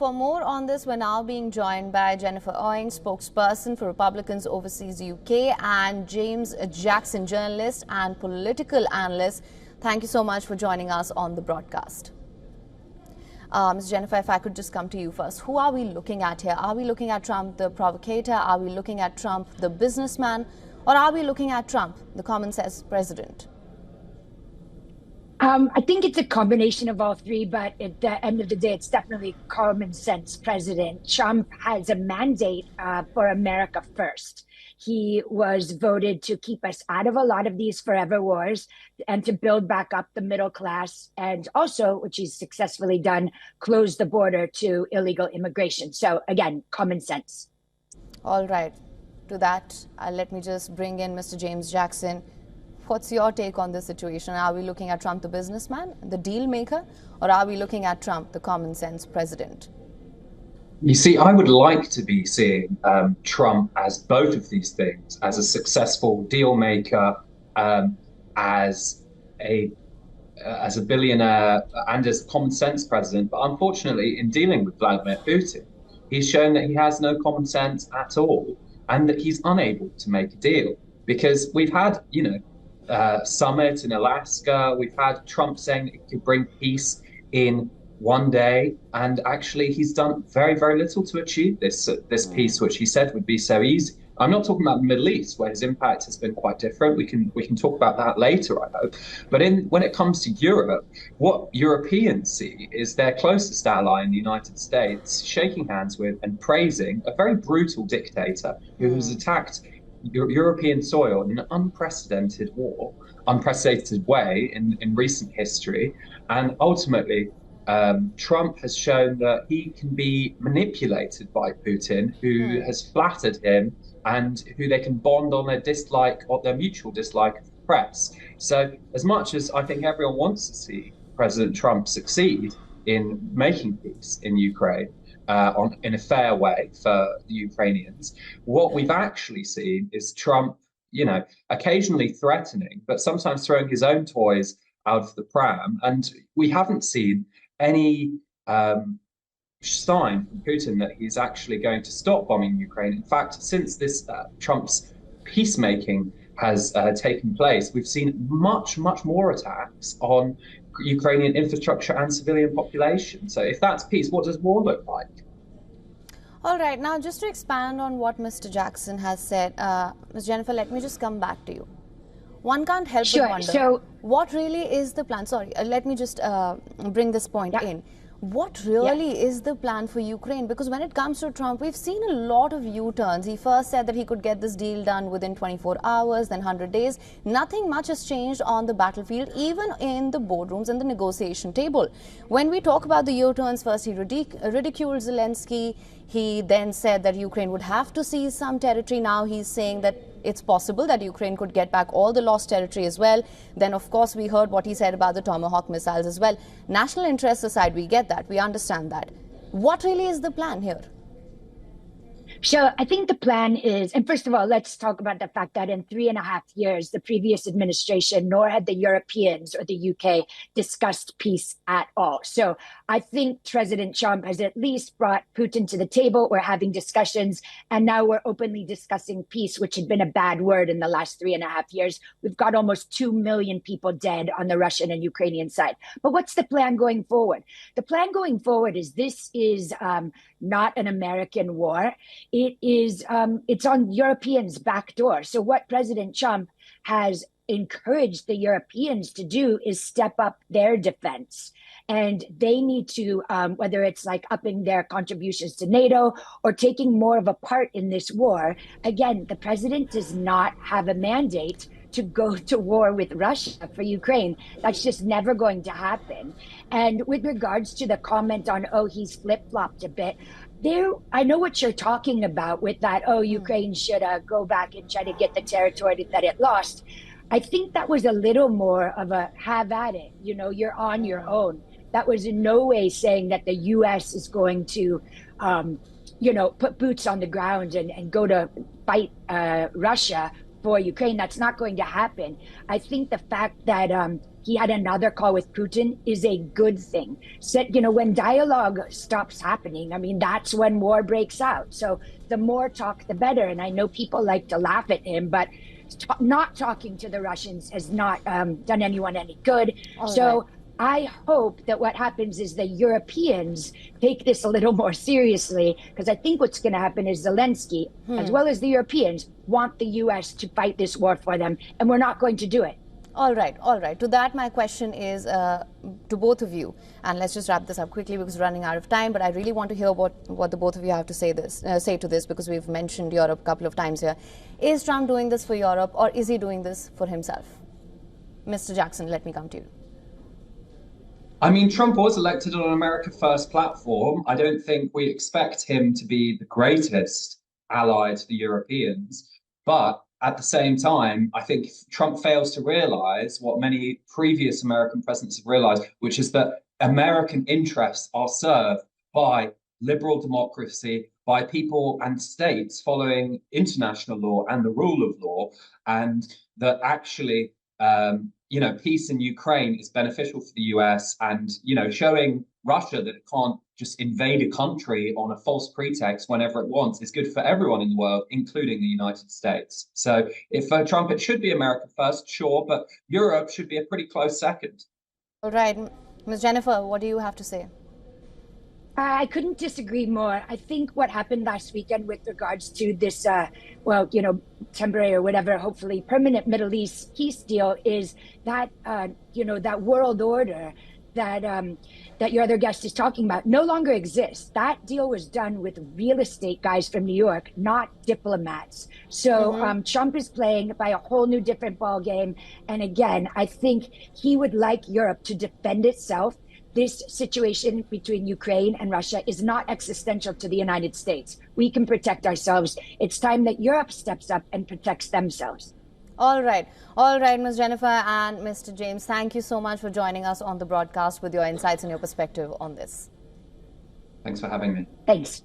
for more on this, we're now being joined by Jennifer Owen, spokesperson for Republicans Overseas UK, and James Jackson, journalist and political analyst. Thank you so much for joining us on the broadcast. Ms. Jennifer, if I could just come to you first. Who are we looking at here? Are we looking at Trump, the provocator? Are we looking at Trump, the businessman? Or are we looking at Trump, the common sense president? I think it's a combination of all three, but at the end of the day, it's definitely common sense president. Trump has a mandate for America first. He was voted to keep us out of a lot of these forever wars and to build back up the middle class, and also, which he's successfully done, close the border to illegal immigration. So again, common sense. All right. To that, let me just bring in Mr. James Jackson. What's your take on this situation? Are we looking at Trump, the businessman, the deal maker, or are we looking at Trump, the common sense president? You see, I would like to be seeing Trump as both of these things, as a successful deal maker, as a billionaire, and as a common sense president. But unfortunately, in dealing with Vladimir Putin, he's shown that he has no common sense at all, and that he's unable to make a deal. Because we've had, summit in Alaska. We've had Trump saying that he could bring peace in one day, and actually he's done very, very little to achieve this peace, which he said would be so easy. I'm not talking about the Middle East, where his impact has been quite different. We can talk about that later, I hope. But when it comes to Europe, what Europeans see is their closest ally in the United States shaking hands with and praising a very brutal dictator who has attacked European soil in an unprecedented way in recent history. And ultimately, Trump has shown that he can be manipulated by Putin, who has flattered him and who they can bond on their mutual dislike of the press. So as much as I think everyone wants to see President Trump succeed in making peace in Ukraine, in a fair way for the Ukrainians, what we've actually seen is Trump, occasionally threatening, but sometimes throwing his own toys out of the pram. And we haven't seen any sign from Putin that he's actually going to stop bombing Ukraine. In fact, since this Trump's peacemaking has taken place, we've seen much, much more attacks on Ukrainian infrastructure and civilian population. So if that's peace, what does war look like? All right. Now, just to expand on what Mr. Jackson has said, Ms. Jennifer, let me just come back to you. One can't help but wonder, what really is the plan? Sorry, let me just bring this point in. What really is the plan for Ukraine? Because when it comes to Trump, we've seen a lot of U-turns. He first said that he could get this deal done within 24 hours, then 100 days. Nothing much has changed on the battlefield, even in the boardrooms and the negotiation table. When we talk about the U-turns, first he ridiculed Zelensky. He then said that Ukraine would have to seize some territory. Now he's saying that it's possible that Ukraine could get back all the lost territory as well. Then, of course, we heard what he said about the Tomahawk missiles as well. National interests aside, we get that. We understand that. What really is the plan here? So I think the plan is, and first of all, let's talk about the fact that in 3.5 years, the previous administration, nor had the Europeans or the UK discussed peace at all. So I think President Trump has at least brought Putin to the table. We're having discussions, and now we're openly discussing peace, which had been a bad word in the last 3.5 years. We've got almost 2 million people dead on the Russian and Ukrainian side. But what's the plan going forward? The plan going forward is this is not an American war. It is, it's on Europeans' back door. So what President Trump has encouraged the Europeans to do is step up their defense. And they need to, whether it's like upping their contributions to NATO or taking more of a part in this war. Again, the president does not have a mandate to go to war with Russia for Ukraine. That's just never going to happen. And with regards to the comment on, oh, he's flip-flopped a bit, I know what you're talking about with that, oh, Ukraine should go back and try to get the territory that it lost. I think that was a little more of a have at it, you're on your own. That was in no way saying that the U.S. is going to, put boots on the ground and go to fight Russia for Ukraine. That's not going to happen. I think the fact that he had another call with Putin is a good thing. So, when dialogue stops happening, I mean, that's when war breaks out. So the more talk, the better. And I know people like to laugh at him, but not talking to the Russians has not done anyone any good. So I hope that what happens is the Europeans take this a little more seriously, because I think what's going to happen is Zelensky, as well as the Europeans, want the US to fight this war for them, and we're not going to do it. All right. To that, my question is to both of you, and let's just wrap this up quickly because we're running out of time, but I really want to hear what the both of you have to say to this, because we've mentioned Europe a couple of times here. Is Trump doing this for Europe, or is he doing this for himself? Mr. Jackson, let me come to you. I mean, Trump was elected on an America First platform. I don't think we expect him to be the greatest ally to the Europeans. But at the same time, I think Trump fails to realize what many previous American presidents have realized, which is that American interests are served by liberal democracy, by people and states following international law and the rule of law, and that actually peace in Ukraine is beneficial for the US, and, showing Russia that it can't just invade a country on a false pretext whenever it wants is good for everyone in the world, including the United States. So if Trump, it should be America first, sure, but Europe should be a pretty close second. All right. Ms. Jennifer, what do you have to say? I couldn't disagree more. I think what happened last weekend with regards to this, temporary or whatever, hopefully permanent Middle East peace deal is that, that world order that your other guest is talking about no longer exists. That deal was done with real estate guys from New York, not diplomats. So Trump is playing by a whole new different ball game. And again, I think he would like Europe to defend itself. This situation between Ukraine and Russia is not existential to the United States. We can protect ourselves. It's time that Europe steps up and protects themselves. All right, Ms. Jennifer and Mr. James, thank you so much for joining us on the broadcast with your insights and your perspective on this. Thanks for having me. Thanks.